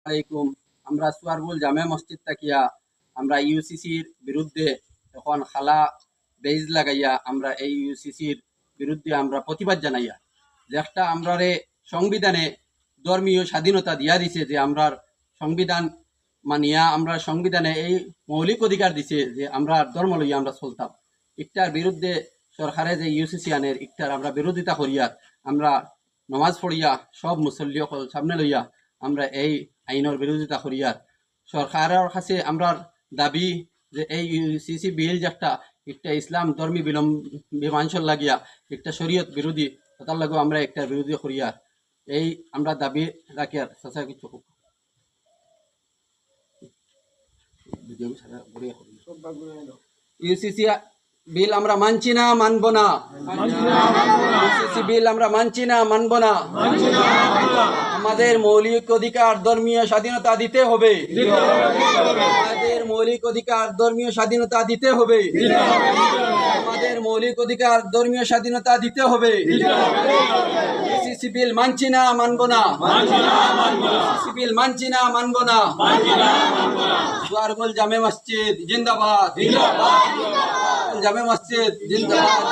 আলাইকুম। আমরা সুয়ারগুল জামে মসজিদ তাকিয়া আমরা ইউসিসির বিরুদ্ধে এখন খালা বেইজ লাগাইয়া আমরা এই ইউসিসির বিরুদ্ধে আমরা প্রতিবাদ জানাইয়া যে একটা আমরা সংবিধানে ধর্মীয় স্বাধীনতা দিয়া দিছে, যে আমরা সংবিধান মানিয়া আমরা সংবিধানে এই মৌলিক অধিকার দিছে যে আমরা ধর্ম লইয়া আমরা চলতাম। ইকটার বিরুদ্ধে সরকারে যে ইউসিসি আনের ইকটার আমরা বিরোধিতা করিয়া আমরা নমাজ পড়িয়া সব মুসল্লি সামনে লইয়া আমরা এই আইনের বিরোধিতা করিয়া সরকারের কাছে আমরা দাবি যে এই ইউসিসি বিল যে একটা ইসলাম ধর্মী বিমাঞ্চল লাগিয়া একটা শরীয়ত বিরোধী তার লাগু আমরা একটা বিরোধী করিয়া এই আমরা দাবি রাখিয়ার চাচা কিছু ইউসিসি বিল আমরা মানছি না, মানব না। ইউসিসি বিল আমরা মানছি না, মানব না। আমাদের মৌলিক অধিকার ধর্মীয় স্বাধীনতা দিতে হবে। আমাদের মৌলিক অধিকার ধর্মীয় স্বাধীনতা দিতে হবে। আমাদের মৌলিক অধিকার ধর্মীয় স্বাধীনতা দিতে হবে। ইউসিসি বিল মানছি না, মানব না। ইউসিসি বিল মানছি না, মানব না। সুয়ারগুল জামে মসজিদ জিন্দাবাদ। জামে মসজিদ জিন্দাবাদ।